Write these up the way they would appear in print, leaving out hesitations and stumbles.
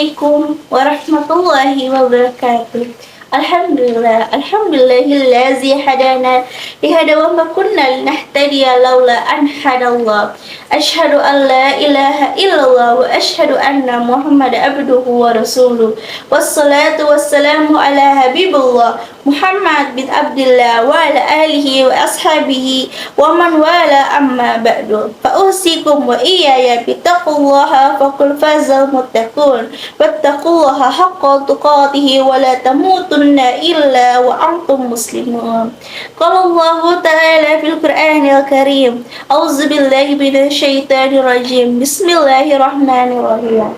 Assalamualaikum warahmatullahi wabarakatuh. Alhamdulillahillazi hadana lihada wa ma kunna linahtadiya laula an hadallah. Asyhadu an la ilaha illallah wa asyhadu anna Muhammadan abduhu wa rasuluh. Wassalatu wassalamu ala habibillah Muhammad bin Abdullah wa ala alihi wa ashabihi wa man wala amma ba'du. Fa usikum wa iyaya bittaqullaha faqul fazal muttaqun wattaqullaha haqqa tuqatih wa la tamutunna illa wa antum muslimun. Qala Allah ta'ala fil Qur'anil Karim. A'udzu billahi minasyaitonir rajim. Bismillahirrahmanirrahim.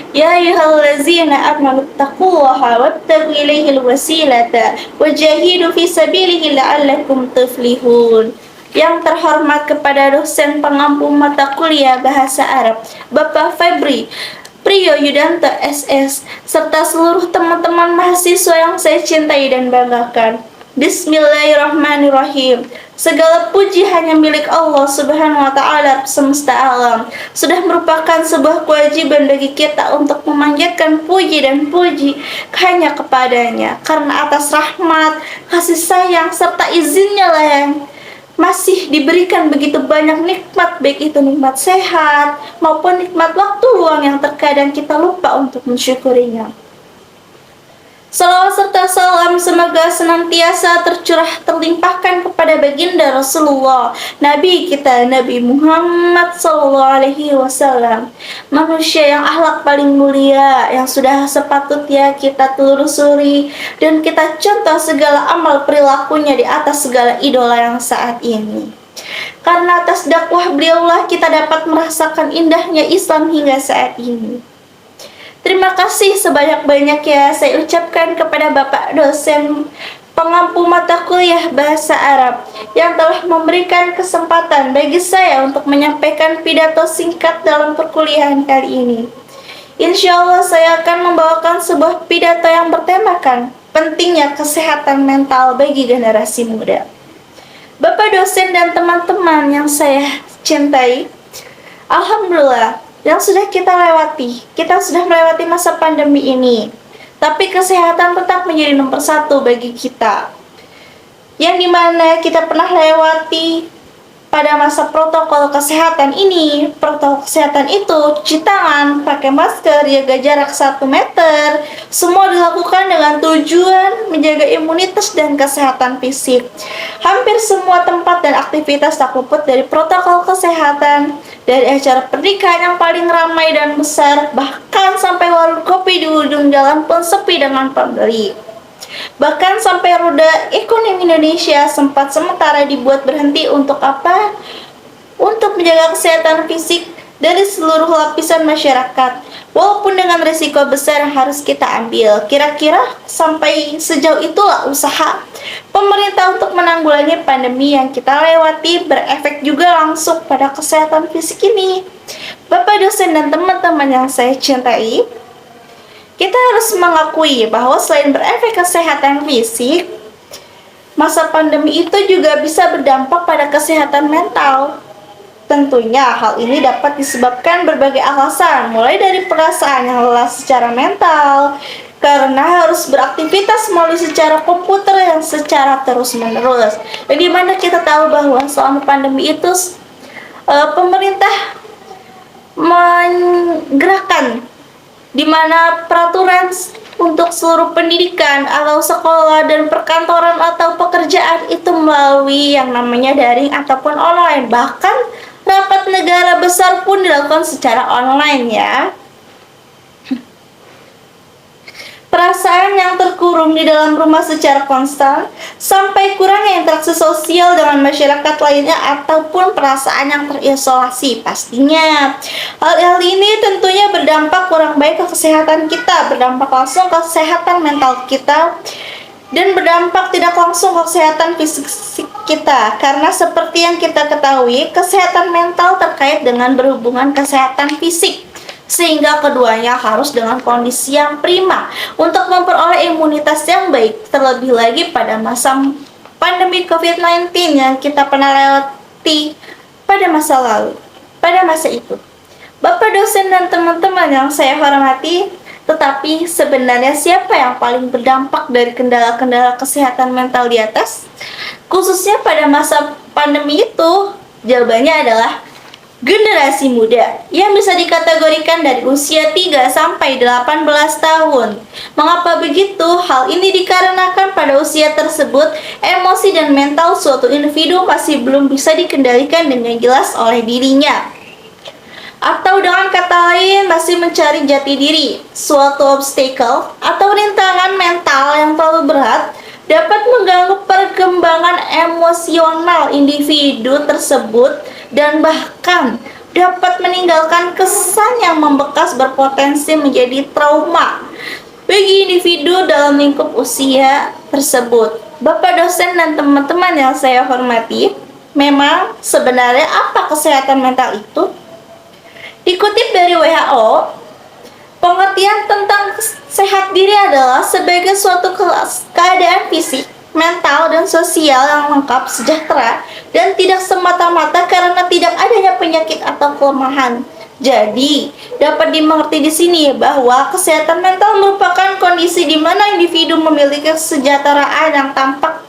Ya ayyuhallazina amanu taqullaha wattaqu ilaihil wasilata wajahidu fi sabilihi la'allakum tuflihun. Yang terhormat kepada dosen pengampu mata kuliah bahasa Arab, Bapak Febri Priyo Yudanto SS, serta seluruh teman-teman mahasiswa yang saya cintai dan banggakan. Bismillahirrahmanirrahim. Segala puji hanya milik Allah Subhanahu wa Ta'ala semesta alam. Sudah merupakan sebuah kewajiban bagi kita untuk memanjatkan puji dan puji hanya kepadanya, karena atas rahmat, kasih sayang serta izinnya lah yang masih diberikan begitu banyak nikmat, baik itu nikmat sehat maupun nikmat waktu luang yang terkadang kita lupa untuk mensyukurinya. Salawat serta salam semoga senantiasa tercurah terlimpahkan kepada baginda Rasulullah, Nabi kita Nabi Muhammad SAW, manusia yang akhlak paling mulia, yang sudah sepatutnya kita telusuri dan kita contoh segala amal perilakunya di atas segala idola yang saat ini. Karena atas dakwah beliaulah kita dapat merasakan indahnya Islam hingga saat ini. Terima kasih sebanyak-banyak ya saya ucapkan kepada Bapak dosen pengampu mata kuliah bahasa Arab yang telah memberikan kesempatan bagi saya untuk menyampaikan pidato singkat dalam perkuliahan kali ini. Insya Allah saya akan membawakan sebuah pidato yang bertemakan pentingnya kesehatan mental bagi generasi muda. Bapak dosen dan teman-teman yang saya cintai, alhamdulillah yang sudah kita sudah melewati masa pandemi ini. Tapi kesehatan tetap menjadi nomor satu bagi kita. Yang dimana kita pernah lewati pada masa protokol kesehatan ini. Protokol kesehatan itu cuci tangan, pakai masker, jaga jarak 1 meter. Semua dilakukan dengan tujuan menjaga imunitas dan kesehatan fisik. Hampir semua tempat dan aktivitas tak luput dari protokol kesehatan. Dari acara pernikahan yang paling ramai dan besar, bahkan sampai warung kopi di ujung jalan pun sepi dengan pembeli. Bahkan sampai roda ekonomi Indonesia sempat sementara dibuat berhenti untuk apa? Untuk menjaga kesehatan fisik dari seluruh lapisan masyarakat. Walaupun dengan risiko besar yang harus kita ambil. Kira-kira sampai sejauh itulah usaha pemerintah untuk menanggulangi pandemi yang kita lewati berefek juga langsung pada kesehatan fisik ini. Bapak dosen dan teman-teman yang saya cintai, kita harus mengakui bahwa selain berefek kesehatan fisik, masa pandemi itu juga bisa berdampak pada kesehatan mental. Tentunya hal ini dapat disebabkan berbagai alasan, mulai dari perasaan yang lelah secara mental, karena harus beraktivitas melalui secara komputer yang secara terus-menerus. Di mana kita tahu bahwa selama pandemi itu pemerintah menggerakkan di mana peraturan untuk seluruh pendidikan atau sekolah dan perkantoran atau pekerjaan itu melalui yang namanya daring ataupun online. Bahkan rapat negara besar pun dilakukan secara online ya. Perasaan yang terkurung di dalam rumah secara konstan, sampai kurangnya interaksi sosial dengan masyarakat lainnya, ataupun perasaan yang terisolasi pastinya. Hal ini tentunya berdampak kurang baik ke kesehatan kita, berdampak langsung ke kesehatan mental kita, dan berdampak tidak langsung ke kesehatan fisik kita. Karena seperti yang kita ketahui, kesehatan mental terkait dengan berhubungan kesehatan fisik, sehingga keduanya harus dengan kondisi yang prima untuk memperoleh imunitas yang baik, terlebih lagi pada masa pandemi COVID-19 yang kita pernah lewati pada masa lalu, pada masa itu. Bapak dosen dan teman-teman yang saya hormati, Tetapi sebenarnya siapa yang paling berdampak dari kendala-kendala kesehatan mental di atas? Khususnya pada masa pandemi itu, jawabannya adalah generasi muda yang bisa dikategorikan dari usia 3 sampai 18 tahun. Mengapa begitu? Hal ini dikarenakan pada usia tersebut, emosi dan mental suatu individu masih belum bisa dikendalikan dengan jelas oleh dirinya. Atau dengan kata lain, masih mencari jati diri. Suatu obstacle atau rintangan mental yang terlalu berat dapat mengganggu perkembangan emosional individu tersebut dan bahkan dapat meninggalkan kesan yang membekas berpotensi menjadi trauma bagi individu dalam lingkup usia tersebut. Bapak dosen dan teman-teman yang saya hormati, memang sebenarnya apa kesehatan mental itu? Dikutip dari WHO, pengertian tentang sehat diri adalah sebagai suatu keadaan fisik, mental, dan sosial yang lengkap, sejahtera, dan tidak semata-mata karena tidak adanya penyakit atau kelemahan. Jadi, dapat dimengerti di sini bahwa kesehatan mental merupakan kondisi di mana individu memiliki kesejahteraan yang tampak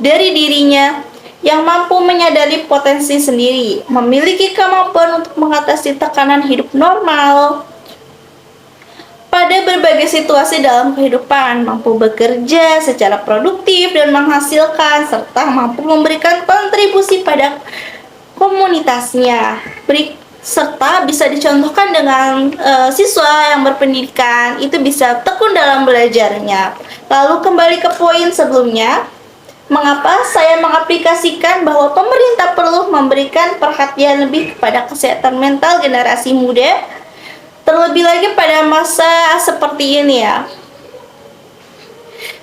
dari dirinya, yang mampu menyadari potensi sendiri, memiliki kemampuan untuk mengatasi tekanan hidup normal pada berbagai situasi dalam kehidupan, mampu bekerja secara produktif dan menghasilkan, serta mampu memberikan kontribusi pada komunitasnya. Serta bisa dicontohkan dengan siswa yang berpendidikan, itu bisa tekun dalam belajarnya. Lalu kembali ke poin sebelumnya, mengapa saya mengaplikasikan bahwa pemerintah perlu memberikan perhatian lebih kepada kesehatan mental generasi muda, terlebih lagi pada masa seperti ini ya.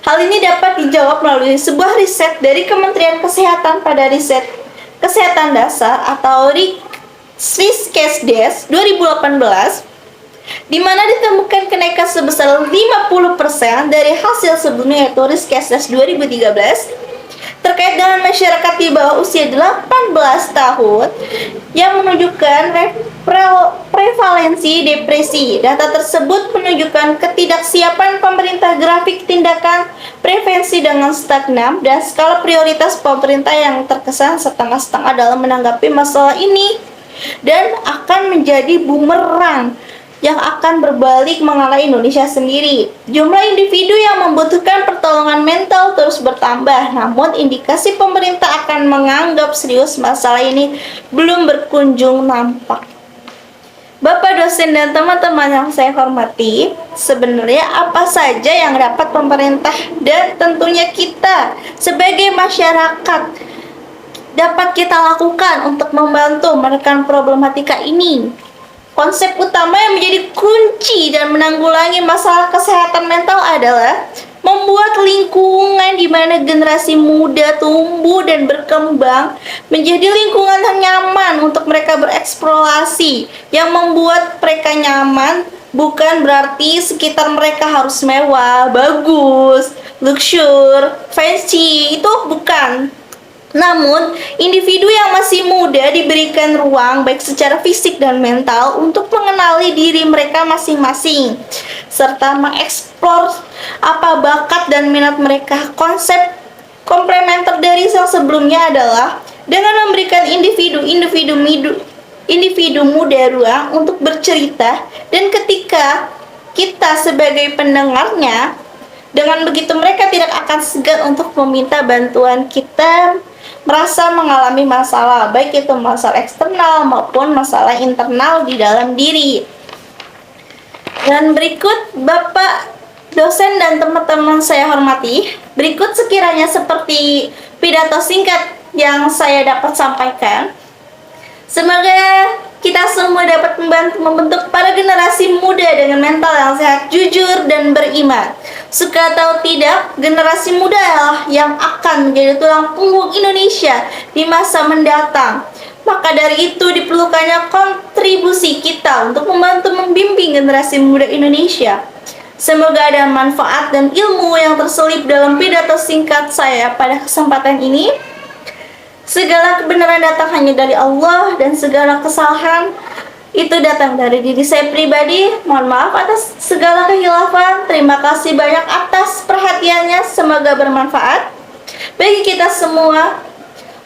Hal ini dapat dijawab melalui sebuah riset dari Kementerian Kesehatan pada riset Kesehatan Dasar atau Riskesdes 2018, di mana ditemukan kenaikan sebesar 50% dari hasil sebelumnya, yaitu Riskesdes 2013, terkait dengan masyarakat di bawah usia 18 tahun yang menunjukkan prevalensi depresi. Data tersebut menunjukkan ketidaksiapan pemerintah grafik tindakan prevensi dengan stagnan dan skala prioritas pemerintah yang terkesan setengah-setengah dalam menanggapi masalah ini, dan akan menjadi bumerang yang akan berbalik mengalahkan Indonesia sendiri. Jumlah individu yang membutuhkan pertolongan mental terus bertambah, namun indikasi pemerintah akan menganggap serius masalah ini belum berkunjung nampak. Bapak dosen dan teman-teman yang saya hormati, sebenarnya apa saja yang dapat pemerintah dan tentunya kita sebagai masyarakat dapat kita lakukan untuk membantu menekan problematika ini? Konsep utama yang menjadi kunci dan menanggulangi masalah kesehatan mental adalah membuat lingkungan di mana generasi muda tumbuh dan berkembang menjadi lingkungan yang nyaman untuk mereka bereksplorasi. Yang membuat mereka nyaman bukan berarti sekitar mereka harus mewah, bagus, luxury, fancy, itu bukan. Namun, individu yang masih muda diberikan ruang baik secara fisik dan mental untuk mengenali diri mereka masing-masing, serta mengeksplor apa bakat dan minat mereka. Konsep komplementer dari yang sebelumnya adalah dengan memberikan individu muda ruang untuk bercerita, dan ketika kita sebagai pendengarnya, dengan begitu mereka tidak akan segan untuk meminta bantuan kita merasa mengalami masalah, baik itu masalah eksternal maupun masalah internal di dalam diri. Dan berikut Bapak dosen dan teman-teman saya hormati, berikut sekiranya seperti pidato singkat yang saya dapat sampaikan. Semoga kita semua dapat membentuk para generasi muda dengan mental yang sehat, jujur, dan beriman. Suka atau tidak, generasi muda lah yang akan menjadi tulang punggung Indonesia di masa mendatang. Maka dari itu diperlukannya kontribusi kita untuk membantu membimbing generasi muda Indonesia. Semoga ada manfaat dan ilmu yang terselip dalam pidato singkat saya pada kesempatan ini. Segala kebenaran datang hanya dari Allah, dan segala kesalahan Itu datang dari diri saya pribadi. Mohon maaf atas segala kehilafan. Terima kasih banyak atas perhatiannya. Semoga bermanfaat bagi kita semua.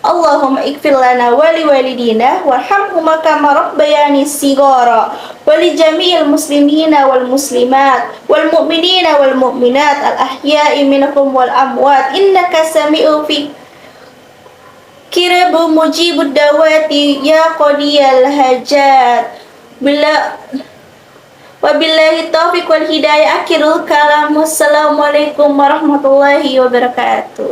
Allahumma ikfir lana wali walidina warhamhuma kama rabbayani sigara wali jami'il muslimina wal muslimat wal mu'minina wal mu'minat al ahya'i minhum wal amwat innaka sami'u fi kirabu mujibud dawati ya qadiyal hajat bila wabillahi taufiq wal hidayah. Akhirul kalam. Wassalamualaikum warahmatullahi wabarakatuh.